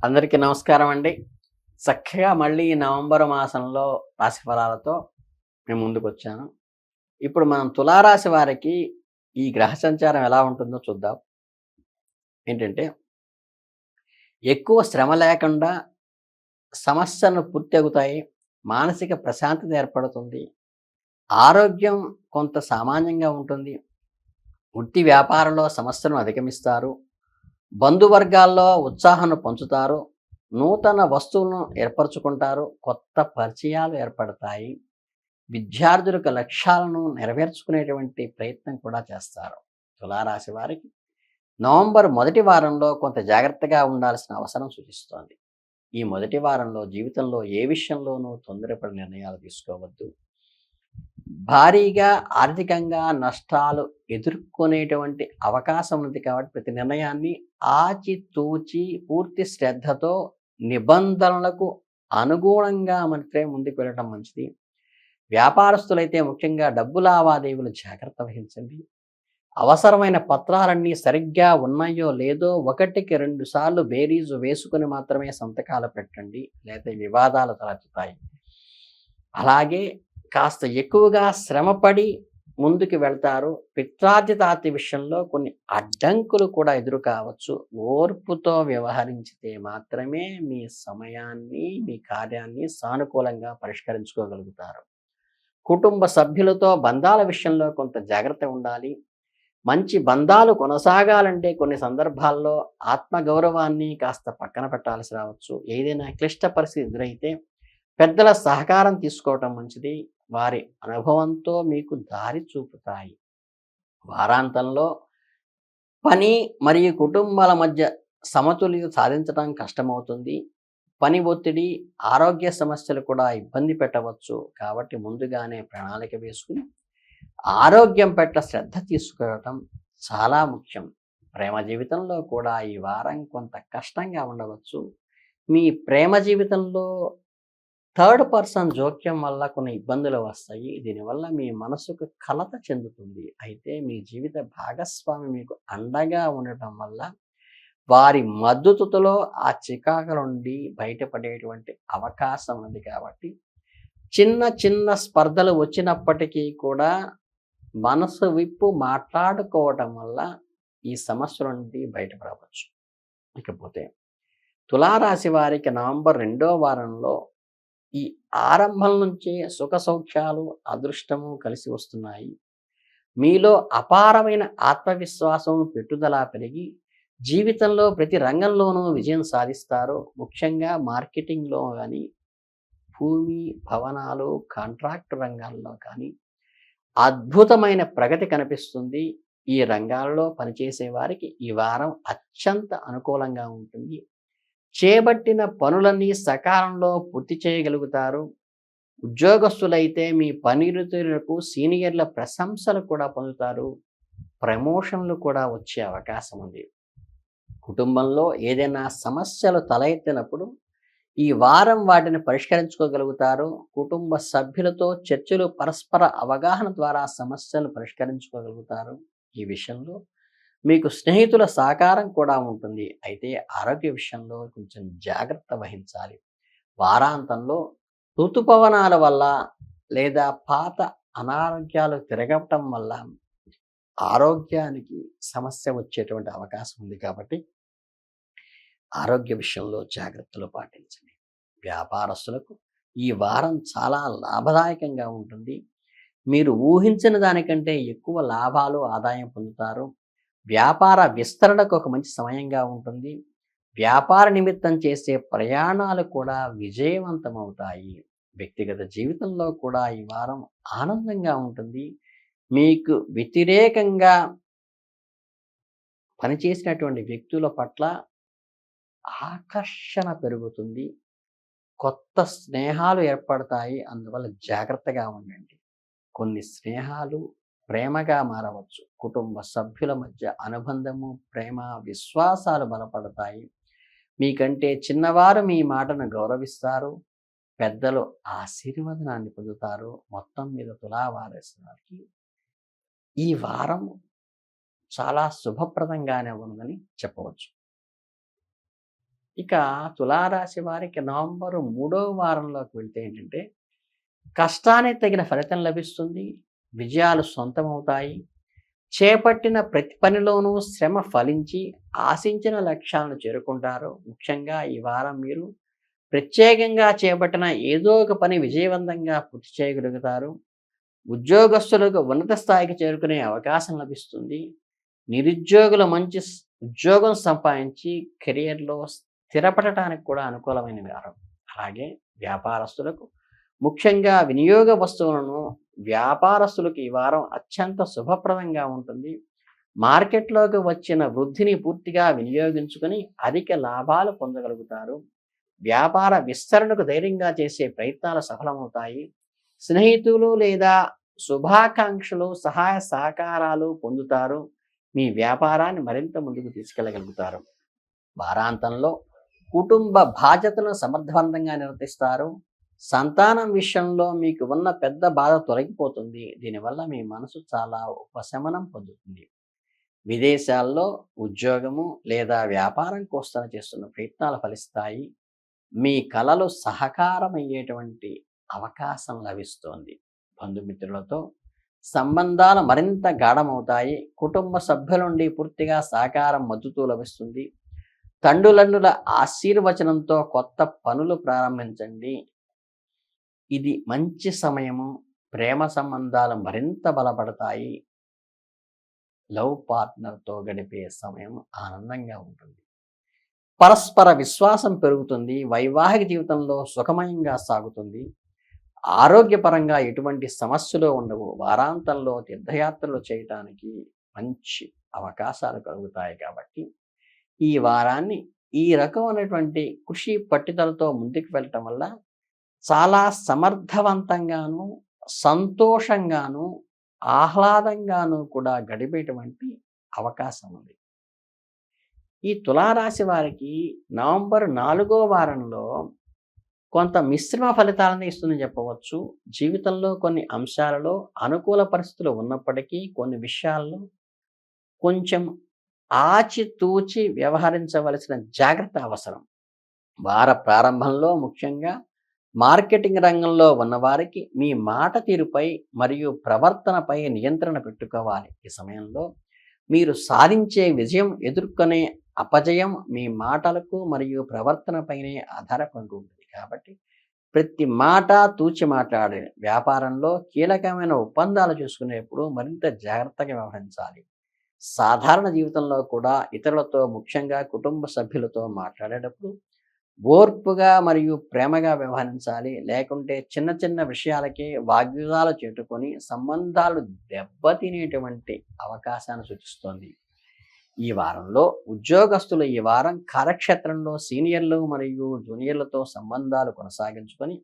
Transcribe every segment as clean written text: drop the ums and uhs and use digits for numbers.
అందరికీ నమస్కారం అండి. చక్కగా మళ్ళీ ఈ నవంబర్ మాసంలో రాశి ఫలాలతో మేము ముందుకొచ్చాను. ఇప్పుడు మనం తులారాశి వారికి ఈ గ్రహ సంచారం ఎలా ఉంటుందో చూద్దాం. ఏంటంటే, ఎక్కువ శ్రమ లేకుండా సమస్యలు పూర్తవుతాయి. మానసిక ప్రశాంతత ఏర్పడుతుంది. ఆరోగ్యం కొంత సామాన్యంగా ఉంటుంది. వృత్తి వ్యాపారంలో సమస్యలను అధిగమిస్తారు. బంధువర్గాల్లో ఉత్సాహాన్ని పంచుతారు. నూతన వస్తువులను ఏర్పరచుకుంటారు. కొత్త పరిచయాలు ఏర్పడతాయి. విద్యార్థులకు లక్ష్యాలను నెరవేర్చుకునేటువంటి ప్రయత్నం కూడా చేస్తారు. తులారాశి వారికి నవంబర్ మొదటి వారంలో కొంత జాగ్రత్తగా ఉండాల్సిన అవసరం సూచిస్తోంది. ఈ మొదటి వారంలో జీవితంలో ఏ విషయంలోనూ తొందరపడి నిర్ణయాలు తీసుకోవద్దు. భారీగా ఆర్థికంగా నష్టాలు ఎదుర్కొనేటువంటి అవకాశం ఉంది కాబట్టి ప్రతి నిర్ణయాన్ని ఆచితూచి పూర్తి శ్రద్ధతో నిబంధనలకు అనుగుణంగా మాత్రమే ముందుకు వెళ్ళడం మంచిది. వ్యాపారస్తులైతే ముఖ్యంగా డబ్బు లావాదేవీలు జాగ్రత్త వహించండి. అవసరమైన పత్రాలన్నీ సరిగ్గా ఉన్నాయో లేదో ఒకటికి 2 సార్లు బేరీజు వేసుకుని మాత్రమే సంతకాలు పెట్టండి, లేదా వివాదాలు తలెత్తుతాయి. అలాగే కాస్త ఎక్కువగా శ్రమపడి ముందుకు వెళ్తారు. పిత్రార్జితాతి విషయంలో కొన్ని అడ్డంకులు కూడా ఎదురు కావచ్చు. ఓర్పుతో వ్యవహరించితే మాత్రమే మీ సమయాన్ని, మీ కార్యాన్ని సానుకూలంగా పరిష్కరించుకోగలుగుతారు. కుటుంబ సభ్యులతో బంధాల విషయంలో కొంత జాగ్రత్త ఉండాలి. మంచి బంధాలు కొనసాగాలంటే కొన్ని సందర్భాల్లో ఆత్మగౌరవాన్ని కాస్త పక్కన పెట్టాల్సి రావచ్చు. ఏదైనా క్లిష్ట పరిస్థితి ఎదురైతే పెద్దల సహకారం తీసుకోవటం మంచిది. వారి అనుభవంతో మీకు దారి చూపుతాయి. వారాంతంలో పని మరియు కుటుంబాల మధ్య సమతుల్యత సాధించడం కష్టమవుతుంది. పని ఒత్తిడి, ఆరోగ్య సమస్యలు కూడా ఇబ్బంది పెట్టవచ్చు. కాబట్టి ముందుగానే ప్రణాళిక వేసుకుని ఆరోగ్యం పట్ల శ్రద్ధ తీసుకోవటం చాలా ముఖ్యం. ప్రేమ జీవితంలో కూడా ఈ వారం కొంత కష్టంగా ఉండవచ్చు. మీ ప్రేమ జీవితంలో థర్డ్ పర్సన్ జోక్యం వల్ల కొన్ని ఇబ్బందులు వస్తాయి. దీనివల్ల మీ మనసుకు కలత చెందుతుంది. అయితే మీ జీవిత భాగస్వామి మీకు అండగా ఉండటం వల్ల వారి మద్దతుతో ఆ చికాకుల నుండి బయటపడేటువంటి అవకాశం ఉంది. కాబట్టి చిన్న చిన్న స్పర్ధలు వచ్చినప్పటికీ కూడా మనసు విప్పు మాట్లాడుకోవటం వల్ల ఈ సమస్యల నుండి బయటపడవచ్చు. ఇకపోతే తులారాశి వారికి నవంబర్ 2వ వారంలో ఈ ఆరంభం నుంచే సుఖ సౌఖ్యాలు, అదృష్టము కలిసి వస్తున్నాయి. మీలో అపారమైన ఆత్మవిశ్వాసం, పెట్టుదల పెరిగి జీవితంలో ప్రతి రంగంలోనూ విజయం సాధిస్తారు. ముఖ్యంగా మార్కెటింగ్లో కానీ, భూమి, భవనాలు, కాంట్రాక్ట్ రంగాల్లో కానీ అద్భుతమైన ప్రగతి కనిపిస్తుంది. ఈ రంగాల్లో పనిచేసే వారికి ఈ వారం అత్యంత అనుకూలంగా ఉంటుంది. చేపట్టిన పనులన్నీ సకాలంలో పూర్తి చేయగలుగుతారు. ఉద్యోగస్తులైతే మీ పనితీరుకు సీనియర్ల ప్రశంసలు కూడా పొందుతారు. ప్రమోషన్లు కూడా వచ్చే అవకాశం ఉంది. కుటుంబంలో ఏదైనా సమస్యలు తలెత్తినప్పుడు ఈ వారం వాటిని పరిష్కరించుకోగలుగుతారు. కుటుంబ సభ్యులతో చర్చలు, పరస్పర అవగాహన ద్వారా సమస్యలు పరిష్కరించుకోగలుగుతారు. ఈ విషయంలో మీకు స్నేహితుల సహకారం కూడా ఉంటుంది. అయితే ఆరోగ్య విషయంలో కొంచెం జాగ్రత్త వహించాలి. వారాంతంలో ఋతుపవనాల వల్ల లేదా పాత అనారోగ్యాలు తిరగటం వల్ల ఆరోగ్యానికి సమస్య వచ్చేటువంటి అవకాశం ఉంది. కాబట్టి ఆరోగ్య విషయంలో జాగ్రత్తలు పాటించండి. వ్యాపారస్తులకు ఈ వారం చాలా లాభదాయకంగా ఉంటుంది. మీరు ఊహించిన దానికంటే ఎక్కువ లాభాలు, ఆదాయం పొందుతారు. వ్యాపార విస్తరణకు ఒక మంచి సమయంగా ఉంటుంది. వ్యాపార నిమిత్తం చేసే ప్రయాణాలు కూడా విజయవంతమవుతాయి. వ్యక్తిగత జీవితంలో కూడా ఈ వారం ఆనందంగా ఉంటుంది. మీకు వ్యతిరేకంగా పనిచేసినటువంటి వ్యక్తుల పట్ల ఆకర్షణ పెరుగుతుంది. కొత్త స్నేహాలు ఏర్పడతాయి. అందువల్ల జాగ్రత్తగా ఉండండి. కొన్ని స్నేహాలు ప్రేమగా మారవచ్చు. కుటుంబ సభ్యుల మధ్య అనుబంధము, ప్రేమ, విశ్వాసాలు బలపడతాయి. మీకంటే చిన్నవారు మీ మాటను గౌరవిస్తారు. పెద్దలు ఆశీర్వదనాన్ని పొందుతారు. మొత్తం మీద తులారాశి వారికి ఈ వారం చాలా శుభప్రదంగానే ఉందని చెప్పవచ్చు. ఇక తులారాశి వారికి నవంబర్ 3వ వారంలోకి వెళ్తే ఏంటంటే, కష్టానికి తగిన ఫలితం లభిస్తుంది. విజయాలు సొంతమవుతాయి. చేపట్టిన ప్రతి పనిలోనూ శ్రమ ఫలించి ఆశించిన లక్ష్యాలను చేరుకుంటారు. ముఖ్యంగా ఈ వారం మీరు ప్రత్యేకంగా చేపట్టిన ఏదో ఒక పని విజయవంతంగా పూర్తి చేయగలుగుతారు. ఉద్యోగస్తులకు ఉన్నత స్థాయికి చేరుకునే అవకాశం లభిస్తుంది. నిరుద్యోగులు మంచి ఉద్యోగం సంపాదించి కెరియర్‌లో స్థిరపడటానికి కూడా అనుకూలమైన వారం. అలాగే వ్యాపారస్తులకు, ముఖ్యంగా వినియోగ వస్తువులను వ్యాపారస్తులకు ఈ వారం అత్యంత శుభప్రదంగా ఉంటుంది. మార్కెట్‌లోకి వచ్చిన వృద్ధిని పూర్తిగా వినియోగించుకొని అధిక లాభాలు పొందగలుగుతారు. వ్యాపార విస్తరణకు ధైర్యంగా చేసే ప్రయత్నాలు సఫలమవుతాయి. స్నేహితులు లేదా శుభాకాంక్షలు సహాయ సహకారాలు పొందుతారు. మీ వ్యాపారాన్ని మరింత ముందుకు తీసుకెళ్లగలుగుతారు. వారాంతంలో కుటుంబ బాధ్యతలను సమర్థవంతంగా నిర్వర్తిస్తారు. సంతానం విషయంలో మీకు ఉన్న పెద్ద బాధ తొలగిపోతుంది. దీనివల్ల మీ మనసు చాలా ఉపశమనం పొందుతుంది. విదేశాల్లో ఉద్యోగము లేదా వ్యాపారం కోసం చేస్తున్న ప్రయత్నాలు ఫలిస్తాయి. మీ కలలు సహకారమయ్యేటువంటి అవకాశం లభిస్తోంది. బంధుమిత్రులతో సంబంధాలు మరింత గాఢమవుతాయి. కుటుంబ సభ్యుల నుండి పూర్తిగా సహకారం, మద్దతు లభిస్తుంది. తండ్రుల ఆశీర్వచనంతో కొత్త పనులు ప్రారంభించండి. ఇది మంచి సమయము. ప్రేమ సంబంధాలు మరింత బలపడతాయి. లవ్ పార్ట్నర్తో గడిపే సమయం ఆనందంగా ఉంటుంది. పరస్పర విశ్వాసం పెరుగుతుంది. వైవాహిక జీవితంలో సుఖమయంగా సాగుతుంది. ఆరోగ్యపరంగా ఎటువంటి సమస్యలు ఉండవు. వారాంతంలో తీర్థయాత్రలు చేయటానికి మంచి అవకాశాలు కలుగుతాయి. కాబట్టి ఈ వారాన్ని ఈ రకమైనటువంటి కృషి పట్టుదలతో ముందుకు వెళ్ళటం వల్ల చాలా సమర్థవంతంగాను, సంతోషంగాను, ఆహ్లాదంగాను కూడా గడిపేటువంటి అవకాశం ఉంది. ఈ తులారాశి వారికి నవంబర్ 4వ వారంలో కొంత మిశ్రమ ఫలితాలను ఇస్తుందని చెప్పవచ్చు. జీవితంలో కొన్ని అంశాలలో అనుకూల పరిస్థితులు ఉన్నప్పటికీ కొన్ని విషయాల్లో కొంచెం ఆచితూచి వ్యవహరించవలసిన జాగ్రత్త అవసరం. వార ప్రారంభంలో ముఖ్యంగా మార్కెటింగ్ రంగంలో ఉన్నవారికి మీ మాట తీరుపై మరియు ప్రవర్తనపై నియంత్రణ పెట్టుకోవాలి. ఈ సమయంలో మీరు సాధించే విజయం ఎదుర్కొనే అపజయం మీ మాటలకు మరియు ప్రవర్తనపైనే ఆధారపడి ఉంటుంది. కాబట్టి ప్రతి మాట తూచి మాట్లాడే వ్యాపారంలో కీలకమైన ఒప్పందాలు చేసుకునేప్పుడు మరింత జాగ్రత్తగా వ్యవహరించాలి. సాధారణ జీవితంలో కూడా ఇతరులతో, ముఖ్యంగా కుటుంబ సభ్యులతో మాట్లాడేటప్పుడు ఓర్పుగా మరియు ప్రేమగా వ్యవహరించాలి. లేకుంటే చిన్న చిన్న విషయాలకే వాగ్వివాదాలు చేటుకొని సంబంధాలు దెబ్బతినేటువంటి అవకాశాన్ని సూచిస్తోంది. ఈ వారంలో ఉద్యోగస్తులు ఈ వారం కార్యక్షేత్రంలో సీనియర్లు మరియు జూనియర్లతో సంబంధాలు కొనసాగించుకొని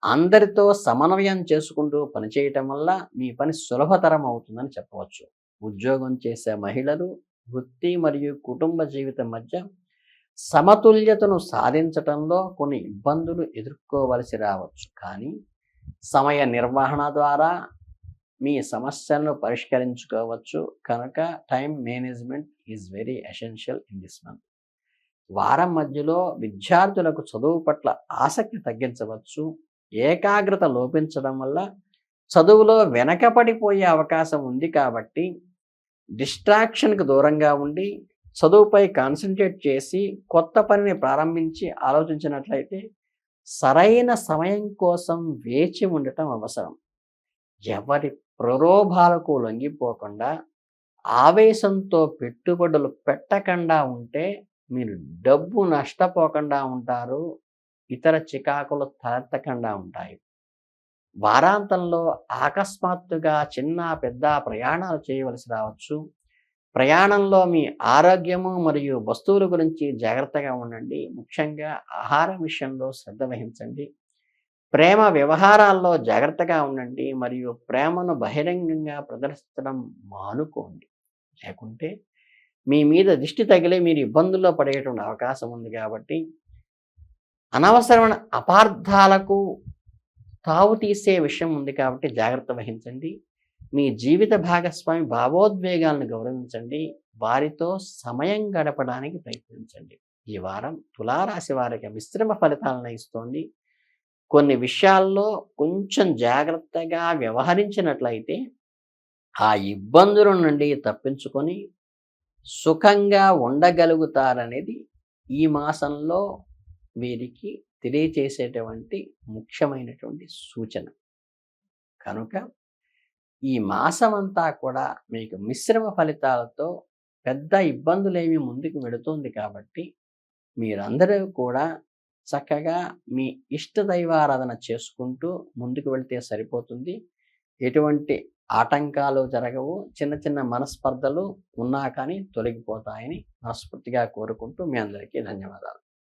అందరితో సమన్వయం చేసుకుంటూ పనిచేయటం వల్ల మీ పని సులభతరం అవుతుందని చెప్పవచ్చు. ఉద్యోగం చేసే మహిళలు వృత్తి మరియు కుటుంబ జీవితం మధ్య సమతుల్యతను సాధించటంలో కొన్ని ఇబ్బందులు ఎదుర్కోవలసి రావచ్చు. కానీ సమయ నిర్వహణ ద్వారా మీ సమస్యలను పరిష్కరించుకోవచ్చు. కనుక time management is very essential in this month. వారం మధ్యలో విద్యార్థులకు చదువు పట్ల ఆసక్తి తగ్గించవచ్చు. ఏకాగ్రత లోపించడం వల్ల చదువులో వెనకపడిపోయే అవకాశం ఉంది. కాబట్టి డిస్ట్రాక్షన్కి దూరంగా ఉండి చదువుపై కాన్సన్ట్రేట్ చేసి కొత్త పనిని ప్రారంభించి ఆలోచించినట్లయితే సరైన సమయం కోసం వేచి ఉండటం అవసరం. ఎవరి ప్రలోభాలకు లొంగిపోకుండా ఆవేశంతో పెట్టుబడులు పెట్టకుండా ఉంటే మీరు డబ్బు నష్టపోకుండా ఉంటారు. ఇతర చికాకులు తలెత్తకుండా ఉంటాయి. వారాంతంలో అకస్మాత్తుగా చిన్న పెద్ద ప్రయాణాలు చేయవలసి రావచ్చు. ప్రయాణంలో మీ ఆరోగ్యము మరియు వస్తువుల గురించి జాగ్రత్తగా ఉండండి. ముఖ్యంగా ఆహారం విషయంలో శ్రద్ధ వహించండి. ప్రేమ వ్యవహారాల్లో జాగ్రత్తగా ఉండండి మరియు ప్రేమను బహిరంగంగా ప్రదర్శించడం మానుకోండి. లేకుంటే మీ మీద దిష్టి తగిలి మీరు ఇబ్బందుల్లో పడేటువంటి అవకాశం ఉంది. కాబట్టి అనవసరమైన అపార్థాలకు తావు తీసే విషయం ఉంది. కాబట్టి జాగ్రత్త వహించండి. మీ జీవిత భాగస్వామి భావోద్వేగాలను గౌరవించండి. వారితో సమయం గడపడానికి ప్రయత్నించండి. ఈ వారం తులారాశి వారికి మిశ్రమ ఫలితాలను ఇస్తోంది. కొన్ని విషయాల్లో కొంచెం జాగ్రత్తగా వ్యవహరించినట్లయితే ఆ ఇబ్బందుల నుండి తప్పించుకొని సుఖంగా ఉండగలుగుతారనేది ఈ మాసంలో వీరికి తెలియచేసేటువంటి ముఖ్యమైనటువంటి సూచన. కనుక ఈ మాసమంతా కూడా మీకు మిశ్రమ ఫలితాలతో పెద్ద ఇబ్బందులేమి ముందుకు వెడుతుంది కాబట్టి మీరందరూ కూడా చక్కగా మీ ఇష్ట దైవారాధన చేసుకుంటూ ముందుకు వెళ్తే సరిపోతుంది. ఎటువంటి ఆటంకాలు జరగవు. చిన్న చిన్న మనస్పర్ధలు ఉన్నా కానీ తొలగిపోతాయని మనస్ఫూర్తిగా కోరుకుంటూ మీ అందరికీ ధన్యవాదాలు.